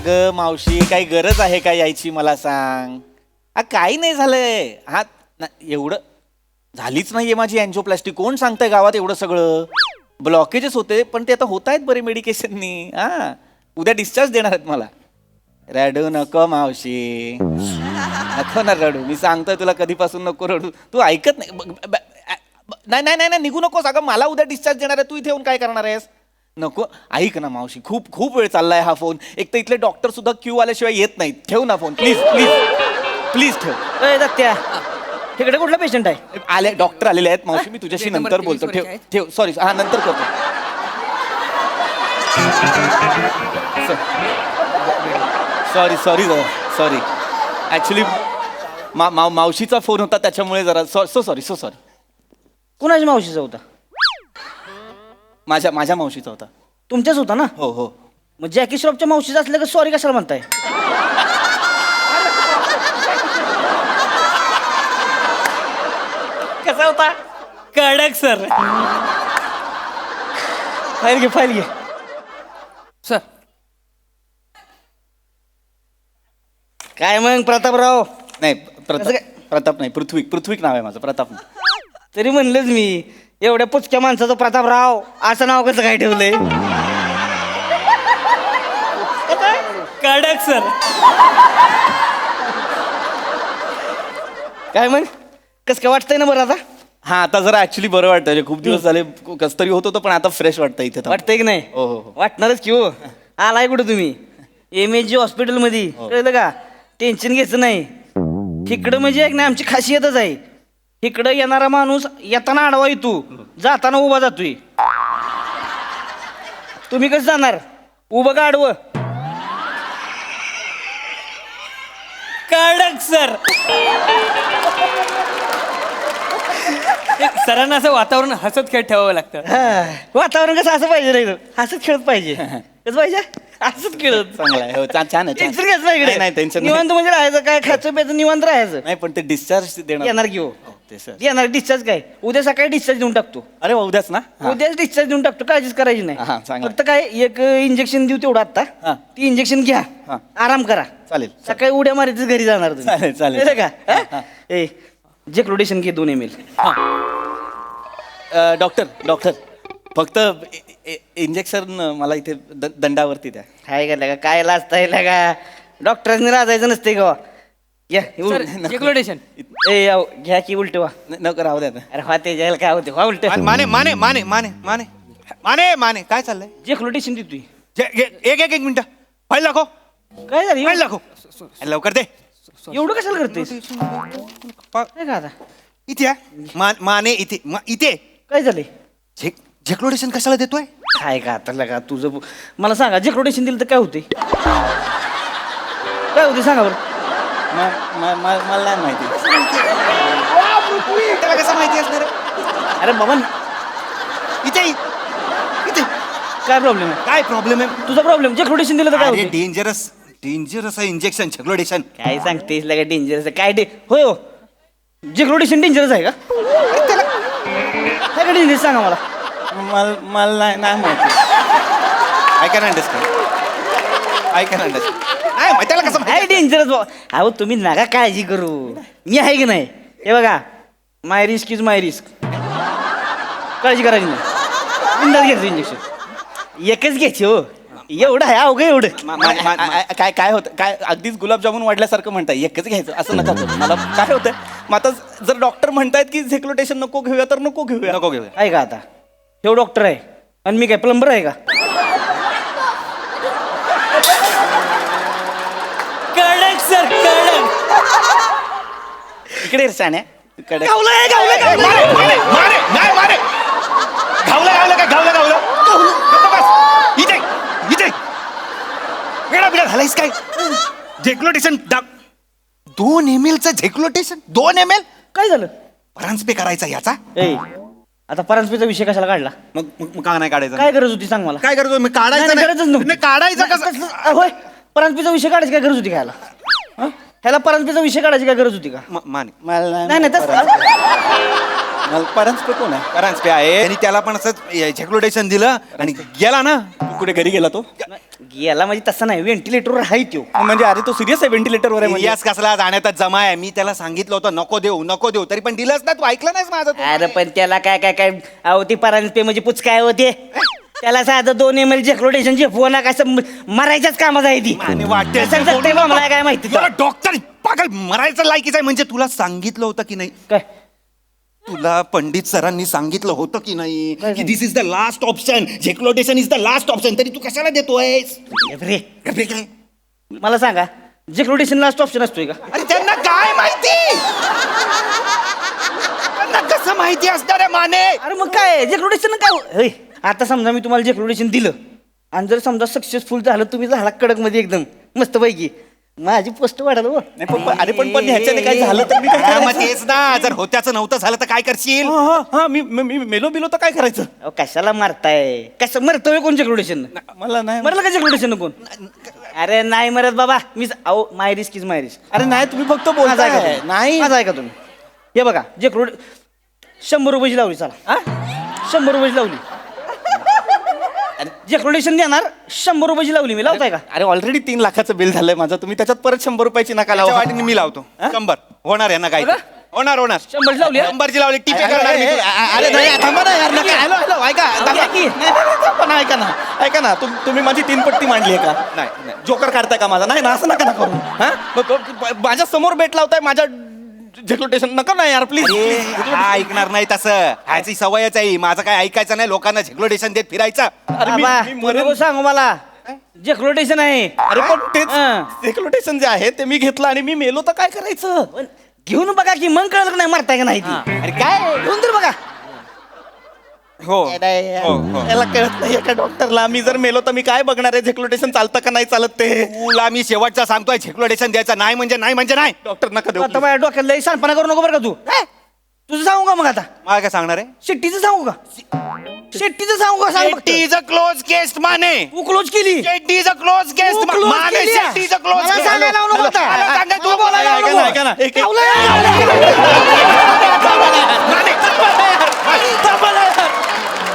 अगं मावशी काही गरज आहे का यायची मला सांग. काही नाही झालंय. हा एवढं झालीच नाहीये माझी अँजिओप्लास्टी. कोण सांगतंय गावात एवढं सगळं. ब्लॉकेजेस होते पण ते आता होत आहेत बरे मेडिकेशननी. हा उद्या डिस्चार्ज देणार आहेत मला. रडू नको मावशी, नको ना रडू. मी सांगतोय तुला कधीपासून नको रडू. तू ऐकत नाही. नाही नाही नाही निघू नकोस. अगं मला उद्या डिस्चार्ज देणार आहे. तू इथे येऊन काय करणार आहेस. नको ऐक ना मावशी. खूप खूप वेळ चाललाय हा फोन. एक तर इथले डॉक्टर सुद्धा क्यू आल्याशिवाय येत नाहीत. ठेव ना फोन प्लीज प्लीज प्लीज ठेव. दत्त्या तिकडे कुठला पेशंट आहे. आले डॉक्टर आलेले आहेत मावशी. मी तुझ्याशी नंतर बोलतो. ठेव ठेव. सॉरी हा नंतर करतो. सॉरी सॉरी सॉरी ॲक्च्युली मावशीचा फोन होता त्याच्यामुळे जरा सो सॉरी. कुणाच्या मावशीचा होता. माझ्या मावशीचा होता. तुमच्याच होता ना. हो हो. मग जॅकी श्रॉफच्या मावशीचा असलं का सॉरी कशाला म्हणताय. कसा होता. कडक सर. फाईल घे. सर काय मग प्रतापराव. नाही कसं काय? प्रताप नाही. पृथ्वीक नाव आहे माझं. प्रताप नाही. तरी म्हणलंच मी एवढ्या पुचक्या माणसाचं प्रतापराव असं नाव कसं काय ठेवलंय. कडक सर. काय मग कसं काय वाटतंय ना बरं आता. हा आता जरा ऍक्च्युली बरं वाटतं. खूप दिवस झाले कस तरी होत होतं पण आता फ्रेश वाटतं इथे तर. वाटतंय की नाही. हो हो हो. वाटणारच की हो. आलाय कुठं तुम्ही MSG हॉस्पिटलमध्ये. कळलं का. टेन्शन घ्यायचं नाही. तिकडं म्हणजे एक नाही आमची खासियतच आहे. इकडं येणारा माणूस येताना आडवा येतो जाताना उभा जातोय. तुम्ही कसं जाणार उभं का आडवं. कडक सर. सरांना असं वातावरण हसत खेळ ठेवावं लागतं. हा, वातावरण कसं असं पाहिजे नाही हसत खेळत पाहिजे. कसं पाहिजे हसत खेळत. चांगला आहे. हो छान आहे. टेन्शन घ्यायचं नाही इकडे. नाही टेन्शन निवांत म्हणजे राहायचं काय खायचं प्यायचं निवांत राहायचं. नाही पण ते डिस्चार्ज देणार. येणार की हो. ते सर. येणार डिस्चार्ज काय उद्या सकाळी डिस्चार्ज देऊन टाकतो. अरे वा उद्याच ना. हा. उद्याच डिस्चार्ज देऊन टाकतो. काळजीच करायची हा, नाही. चांगलं. फक्त काय एक इंजेक्शन देऊ तेवढं हा. आता. ती इंजेक्शन घ्या हा. आराम करा. चालेल. सकाळी उड्या मारायचं घरी जाणार तुम्ही. चालेल, चालेल. कळलं का. हा, हा? ए जेक्लोडेशन घे 2 ml. डॉक्टर फक्त इंजेक्शन मला इथे दंडावरती द्या. काय करलं का काय लाजताय का डॉक्टरांनी लाजायचं नसते का. या सर जेक्लोडेशन. ए याव, घ्या की उलट वा. नको राहू द्या. अरे हा ते जायला काय होते उलट. माने माने माने माने माने माने माने काय चाललंय. जेक्लोडेशन देतोय. एक मिनिट. फाईल दाखव. काय झालं फाईल दाखव. लवकर दे. एवढं कशाला करतेस. काय का आता इथे माने इथे इथे. काय झालंय. झेक्लोडेशन कशाला देतोय. काय का आता लगा तुझं मला सांगा जेक्लोडेशन दिलं तर काय होते. काय होते सांगा बरं. मला नाही माहिती. त्याला कसं माहिती असणार. अरे बाबा इथे इथे काय प्रॉब्लेम आहे. काय प्रॉब्लेम आहे. तुझा प्रॉब्लेम जेक्लोडेशन दिलं तर काय अरे होते. डेंजरस आहे इंजेक्शन झेक्लोडेशन. काय सांगतेस लगा डेंजरस काय होय हो जेक्लोडेशन डेंजरस आहे का. काय डेंजरस सांगा मला. मला नाही माहिती. I can understand. नाही त्याला कसं काय डेंजरस बाबा. अहो तुम्ही नका काळजी करू मी आहे की नाही. हे बघा माय रिस्क इज माय रिस्क. काळजी करायची नाही. बिंदास घ्यायचं इंजेक्शन एकच घ्यायची हो. एवढं आहे अवघं एवढं. काय होतं काय अगदीच गुलाबजामुन वाढल्यासारखं म्हणताय. एकच घ्यायचं असं नका करू. मला काय होतंय मग आता जर डॉक्टर म्हणतायत की झेक्लोटेशन नको घेऊया तर नको घेऊया. आहे का आता हे डॉक्टर आहे आणि मी काय प्लंबर आहे का. कडक सर कडक. इकडे साण्या इकडे. माने नाही माने. घावलं गप्प बस. इथे वेळा बिडा झालायस काय. झेक्लोटेशन 2 ml चं झेक्लोटेशन 2 ml. काय झालं. परांजपे करायचा याचा. ए आता परांजपेचा विषय कशाला काढला. मग का नाही काढायचं. काय गरज होती सांग मला. काय करतो मी काढायचं नाही, गरजच नव्हती. नाही काढायचं कसं. होय परांजपेचा विषय काढायची काय गरज होती काय ह्याला परांजपेचा विषय काढायची काय गरज होती का. माने मला नाही नाही तसं परांजपे कोण आहे? परांजपे आहे आणि त्याला पण असं झेक्लोटेशन दिलं आणि गेला ना. तू कुठे घरी गेला तो? गेला म्हणजे तसं नाही, व्हेंटिलेटरवर आहे तो. म्हणजे अरे तो सिरियस आहे व्हेंटिलेटरवर आहे म्हणजे. यास कसला जाण्यातच जमा आहे. मी त्याला सांगितलं होतं नको देऊ तरी पण दिलंच ना. तू ऐकलं नाहीस माझं तू. अरे पण त्याला काय काय काय अहो ती परांजपे म्हणजे पुच काय होते, त्याला साधं 2 ml झेक्लोटेशन झेपवू नका, असं मरायच्याच कामात आहे ती. आणि वाटते कसं जगतंय बा मला काय माहिती तर. डॉक्टर पागल मरायचं लायकीच आहे म्हणजे. तुला सांगितलं होतं की नाही, काय तुला पंडित सरांनी सांगितलं होतं की नाही काय की this is the last option, exploitation is the last option, तरी तू कशाला देतोयस? रे अरे काय? मला सांगा, झेक्लोटेशन लास्ट ऑप्शन असतोय का? अरे त्यांना काय माहिती? त्यांना कसं माहिती असणार आहे माने? अरे मग काय झेक्लोटेशन काय होय? आता समजा मी तुम्हाला झेक्लोटेशन दिलं आणि जर समजा सक्सेसफुल झालं, तुम्ही झाला कडक मध्ये एकदम मस्त पैकी, माझी पोस्ट वाढाल हो. नाही अरे पण ह्याच्याने काय झालं तर मी काय हा, मग करायचं? तेच ना. जर होत्याचं नव्हतं झालं तर काय करशील? हा मी मेलो तर काय करायचं? अहो, कशाला मारताय? कसं मरतोय कोण झेक्लोटेशन? मला नाही मरलं का झेक्लोटेशन कोण? अरे नाही मरत बाबा, मी अहो माय रिस्क इज माय रिस्क. अरे नाही तुम्ही फक्त माझं बोलताय. ऐका तुम्ही. नाही माझं ऐका तुम्ही. हे बघा झेक्लोट 100 रुपयाची लावली, चला हा? 100 रुपयाची लावली. झेक्लोटेशन देणार 100 रुपयाची लावली मी, लावताय का? अरे ऑलरेडी 3 लाखाचं बिल झालंय माझं, तुम्ही त्याच्यात परत 100 रुपयाची नका त्याच्या लावा. वाटीने मी लावतो 100. होणार आहे ना काय? बघा. होणार 100 ची लावली, हा? 100ची लावली. टिपे करणार मी तुला. अरे नाही थांबा ना यार, नका. हॅलो ऐका थांबा. की. नाही, थांबा ना, ऐका ना तुम्ही माझी 3 पट्टी मांडली आहे का? नाही. जोकर काढताय का माझा? नाही ना, असं नका ना करू. माझ्या समोर बेट लावताय माझ्या झेक्लोटेशन नका ना यार प्लीज. हा ऐकणार नाही तसं. ह्याची सवयच आहे. माझं काय ऐकायचं नाही, लोकांना झेक्लोटेशन देत फिरायचं. अरे बाबा, मी तुम्ही नको सांगू मला झेक्लोटेशन आहे. अरे पण तेच हा. झेक्लोटेशन जे आहे ते मी घेतलं आणि मी मेलो तर काय करायचं? पण घेऊन बघा की मग कळत नाही मरताय का नाही ती. अरे काय घेऊन तर बघा. हो याला कळत नाही एका डॉक्टरला. मी जर मेलो तर मी काय बघणार आहे झेक्लोटेशन चालतं का नाही चालत ते? तुला मी शेवटचा सांगतोय, झेक्लोटेशन द्यायचं नाही म्हणजे नाही. डॉक्टर नका देऊ आता माझ्या डोक्यात लई सांडपणा करू नको बरं का तू. तुझं सांगू का मग आता? मला काय सांगणार आहे? शेट्टीचं सांगू का? शेट्टीचं सांगू का? सांग फक्त. Shetty is a close case Mane. तू क्लोज केली. Shetty is a close case तू close माने. केली आहे. शेट्टी इज अ क्लोज मला सांगायला लावू नको आता. मला सांगाय तू मला बोलायला लावू नको. ऐका ना, एक-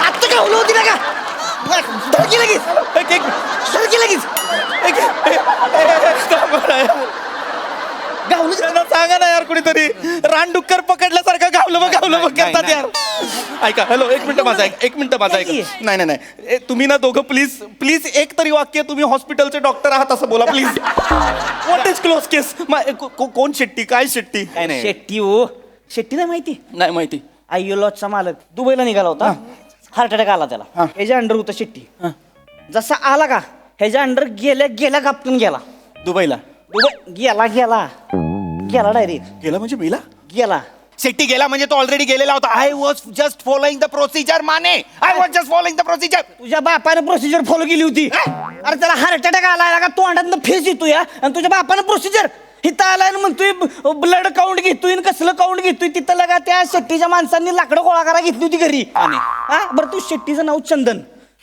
आत्ता गावलं होती ना का? धडकी लगेच. धडकी लगेच. गावलं की- त्यांना सांगा ना यार कुणीतरी. रानडुक्कर पकडल्यासारखं गावलं करतात नाही. यार. ऐका हॅलो, एक मिनिट माझा ऐक. नाही तुम्ही ना दोघं प्लीज एक तरी वाक्य, तुम्ही हॉस्पिटलचे डॉक्टर आहात असं बोला प्लीज. व्हॉट इज क्लोज केस? कोण शेट्टी? काय शेट्टी? काय नाही. शेट्टी हो, शेट्टी नाही माहिती? नाही माहिती. आय्योलॉजचा मालक दुबईला निघाला होता. हार्ट अटॅक आला त्याला. हा. ह्याच्या अंडर होतं शेट्टी. जसा आला का ह्याच्या अंडर गेल्या गापटून गेला. दुबईला दुबई गेला डायरेक्ट गेला म्हणजे मेला? गेला. शेट्टी गेला म्हणजे तो ऑलरेडी गेलेला होता. I was just following the procedure Mane. I was just following the procedure. तुझ्या बापानं प्रोसिजर फॉलो केली होती. अरे त्याला हार्ट अटॅक आलाय का तोंडातनं फेस येतोय हा? आणि तुझ्या बापानं प्रोसिजर हिथं आलाय म्हणतोय ब्लड काउंट घेतोय आणि कसलं काउंट घेतोय. तिथं लगा त्या शेट्टीच्या माणसांनी लाकडं गोळा करा घेतली होती घरी. हा बरं, तू शेट्टीचं नाव चंदन.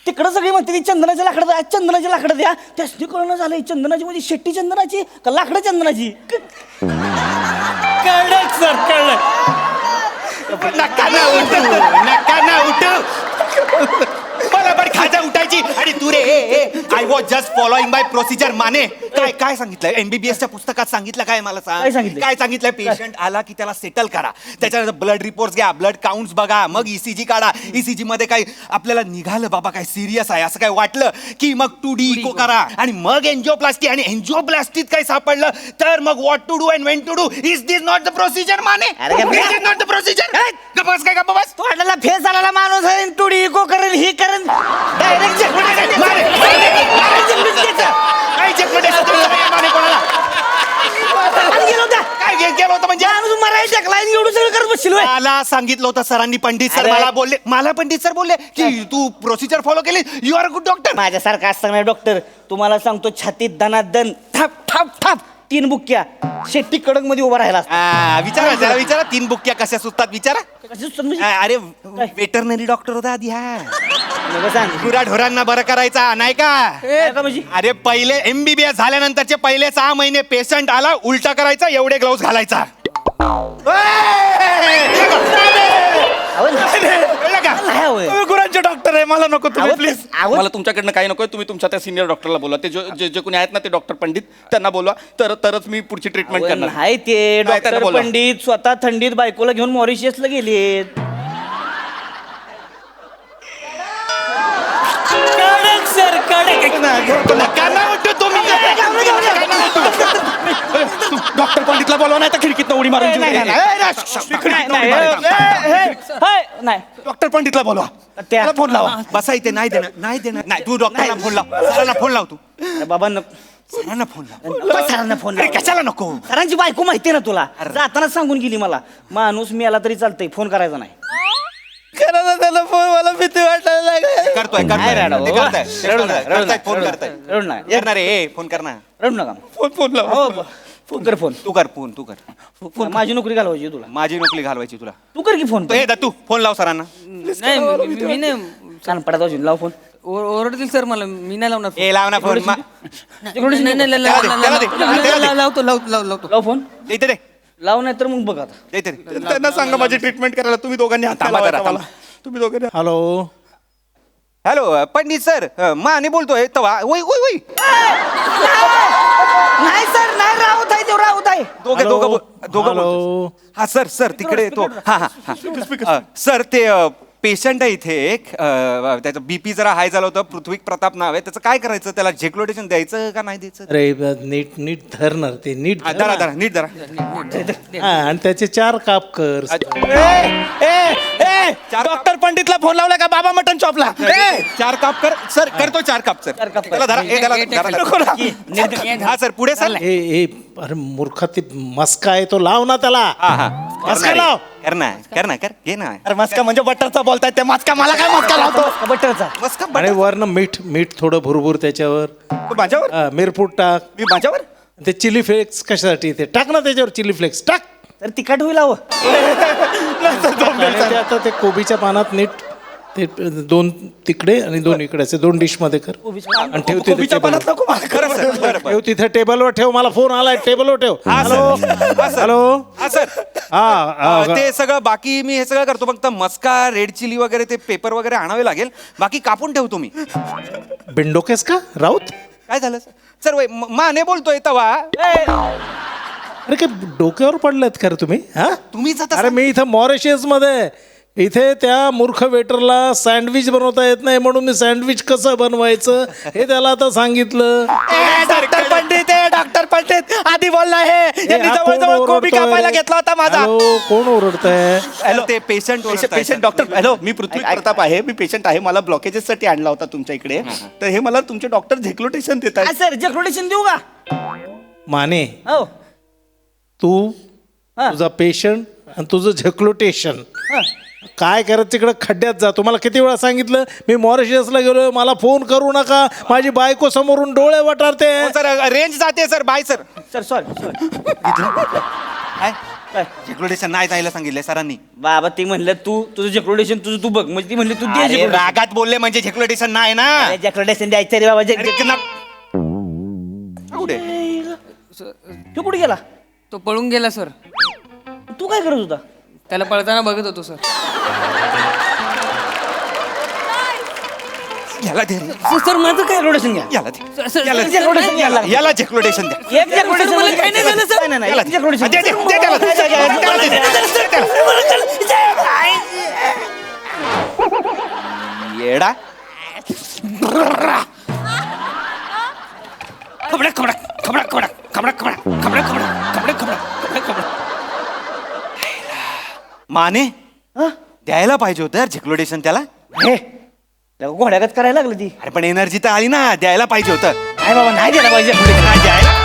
तिकडं सगळी म्हणते ती चंदनाची लाकडं द्या, चंदनाची लाकडं द्या. त्यासनी कळणं झालंय चंदनाची म्हणजे शेट्टी चंदनाची का लाकडं चंदनाची. कडक सर कडक. नका ना उठ. मला पण खाजा उठायची आणि तू रे I was just following by procedure Mane. काय सांगितलंय MBBS च्या पुस्तकात सांगितलं काय मला सांग. काय सांगितलंय? काय सांगितलंय? पेशंट आला की त्याला सेटल करा, त्याच्यानंतर ब्लड रिपोर्ट्स घ्या, ब्लड काउंट्स बघा, मग ECG काढा. ECG मध्ये काय आपल्याला निघालं बाबा काय सिरियस आहे असं काय वाटलं की मग 2D इको करा आणि मग एन्जिओप्लास्टी. आणि एन्जिओप्लास्टीत काय सापडलं तर मग what to do and when to do. Is this not the procedure Mane? अरे गप्प बस. Is this not the procedure? गप्पा बस. तोंडाला फेस आलेला माणूस आहे. टुडी इको करेल ही करेल डायरेक्ट काय झेक्लोटेशन तुमचं माने कोणाला? काय गेलं होतं म्हणजे? एवढं सगळं करत बसशील होय? मला सांगितलं होतं सरांनी, पंडित सर अरे. मला पंडित सर बोलले की तू प्रोसिजर फॉलो केली, you are a good doctor. माझ्यासारखा असता नाही डॉक्टर. तुम्हाला सांगतो छातीत दनादन थाप थाप थाप 3 बुक्क्या शेट्टी कडक मध्ये उभा राहिला असता. विचारा 3 बुक्क्या कशा सुटतात विचारा. कशी सुचत म्हणजे? अरे वेटरनरी डॉक्टर होता आधी. हा नको सांग. गुराढोरांना बरं करायचा नाही का? काय का म्हणजे? अरे पहिले MBBS झाल्यानंतरचे पहिले 6 महिने पेशंट आला उलटा करायचा, एवढे ग्लोव्स घालायचा. कळलं का? नाही हवंय. तुम्ही गुरांचे डॉक्टर आहे, मला नको तुम्ही अहो, प्लीज. अहो. मला तुमच्याकडनं काही नकोय. तुम्ही तुमच्या त्या सिनियर डॉक्टरला बोलवा. ते जे जे कोणी आहेत ना ते डॉक्टर पंडित, त्यांना बोलवा. तरच मी पुढची ट्रीटमेंट अहो, करणार. नाही ते नाही, त्यांना डॉक्टर बोलवा. पंडित स्वतः थंडीत बायकोला घेऊन मॉरिशियसला गेलेत. कडक सर कडक काय म्हणतो तुम्ही? डॉक्टर पंडितला बोलवा, नाही तर खिडकीत उडी मारून जीव नाही, द्या. नाही, नाही डॉक्टर पंडितला बोलवा. त्या- त्याला फोन लावा. बसा इथे. नाही देणार नाही तू डॉक्टरला फोन लाव, सरांना फोन लाव, तू बाबा सरांना फोन लाव. सरांना फोन अरे कशाला नको? सरांची बायको माहिती ना तुला, जाताना सांगून गेली मला, माणूस मी आला तरी चालतंय, फोन करायचा नाही. करा ना त्याला फोन, मला भीती वाटायला लागली. करतोय नाही रडू, ते करताय. रडू नका, रडू नका, फोन रडू करताय. नका, रडू नका. करणार आहे फोन करणार. रडू नका. फोन लावा. हो, फोन कर फोन. तू कर. माझी नोकरी घालवायची आहे तुला. माझी नोकरी घालवायची तुला. तू कर की फोन. हे तू फोन लाव सरांना. नाही मी नाही कान पडत अजून लाव फोन. ओरडतील सर मला, मी नाही लावणार ए लाव ना फोन. नाही, नाही, नाही, त्याला दे. लावतो लाव फोन. इथे दे. लाव नाही तर मग बघ आता. इथे दे. त्यांना सांगा माझी ट्रीटमेंट करायला. तुम्ही दोघांनी हात थांबा लावायचा जरा, मला. तुम्ही दोघांनी. Hello. Hello Pandit sir, Mane बोलतोय तवा. ओय ओय ओय. नाही सर, नाही, राहत आहे, देव राहत आहे. दोघं हॅलो. बोलतो. हा सर तिकडे येतो. हा सर ते पेशंट आहे इथे एक, त्याचं बीपी जरा हाय झालं होतं. पृथ्वी प्रताप नाव आहे त्याचं. काय करायचं त्याला? झेक्लोटेशन द्यायचं का नाही द्यायचं? अरे नीट धरणार ते नीट हा, धर धरा ना. धरा नीट धरा. हा, आणि त्याचे 4 काप कर. डॉक्टर पंडितला फोन लावला का बाबा मटन चॉपला? 4 काप कर सर. करतो 4 काप सर. 4 काप कर. त्याला धरा. ए, त्याला धरा. हा सर पुढे सर. ए अरे मूर्खा, ते मस्का आहे तो लाव ना त्याला. हा मस्का लाव. कर घे ना. अरे मस्का म्हणजे बटरचा बोलताय ते. मस्का मला काय मस्का लावतो? बटरचा. मस्त आणि वरनं मीठ थोडं भुरभुर त्याच्यावर. माझ्यावर हा, मिरपूट टाक. मी माझ्यावर ते चिली फ्लेक्स कशासाठी ते टाक ना त्याच्यावर. चिली फ्लेक्स टाक. तर तिखट होईल हवं. आणि ते आता ते कोबीच्या पानात नीट ते 2 तिकडे आणि 2 इकडे असे 2 डिश मध्ये कर. आणि ठेव तिथे कोबीच्या पानात टेबलवर. नको मला. खरं सर. बरं ठेव तिथे टेबलवर ठेव. मला फोन आलाय, टेबलवर ठेव. Hello hello. हा सर. हा ते सगळं बाकी मी हे सगळं करतो. फक्त मस्का, रेड चिली वगैरे ते पेपर वगैरे आणावे लागेल. बाकी कापून ठेवतो मी. बिंडोकेस का राऊत? काय झालं सर? वय माने बोलतोय तवा. अरे काय डोक्यावर पडलेत खरं तुम्ही? हा, तुम्हीच आता अरे मी इथं मॉरिशियस मध्ये, इथे त्या मूर्ख वेटरला सँडविच बनवता येत नाही म्हणून मी सँडविच कसं बनवायचं हे त्याला आता सांगितलं. डॉक्टर पंडित आहे, डॉक्टर पंडित आधी बोलला आहे. यांनी हा, जवळजवळ कोण कोबी ओरडतोय? कापायला घेतला होता माझा. हॅलो, कोण ओरडतंय? हॅलो ते पेशंट पेशंट डॉक्टर. हॅलो, मी पृथ्वी प्रताप आहे. मी पेशंट आहे. मला ब्लॉकेजेस साठी आणला होता तुमच्या इकडे. तर हे मला तुमचे डॉक्टर झेक्लोटेशन देत आहेत. सर जेक्रोडेशन देऊ का? माने, हो. तू हा. तुझा पेशंट आणि तुझं झेक्लोटेशन हा. काय करत तिकडे खड्ड्यात जा. तुम्हाला किती वेळा सांगितलं मी मॉरिशसला गेलोय, मला फोन करू नका, माझी बायको समोरून डोळे वटारते. सर रेंज जाते sir. Bye sir. Sir sorry. काय झेक्लोटेशन नाही जायला सांगितलंय सरांनी. बाबा ते म्हणलं तुझं जेक्रोडेशन तू बघ, म्हणजे ती म्हणली तू दे अरे, जेक्रोडेशन. रागात बोलले म्हणजे झेक्लोटेशन नाही ना. जेक्रोडेशन द्यायचं रे बाबा. अरे, कुठे? तू कुठे गेला? तो पळून गेला सर. तू काय करत होता? त्याला पळताना बघत होतो सर. याला दे. सर माझं काय जेक्रोडेशन घ्या. याला दे. सर याला जेक्रोडेशन घ्यायला लागलं. याला झेक्लोटेशन द्या. एक जेक्रोडेशन मला काही नाही झालं, सर. नाही, याला एक जेक्रोडेशन. दे, दे, दे त्याला. त्याला दे. येडा. खबडा खबडा खबडा खबडा खबडा खबडा खबडा खबडा खबडा खबडा खबडा. माने द्यायला पाहिजे होतं यार झेक्लोटेशन त्याला. हे घोड्यागत करायला लागलं ती. अरे पण एनर्जी तर आली ना. द्यायला पाहिजे होतं. नाही बाबा, नाही द्यायला पाहिजे. नाही द्यायला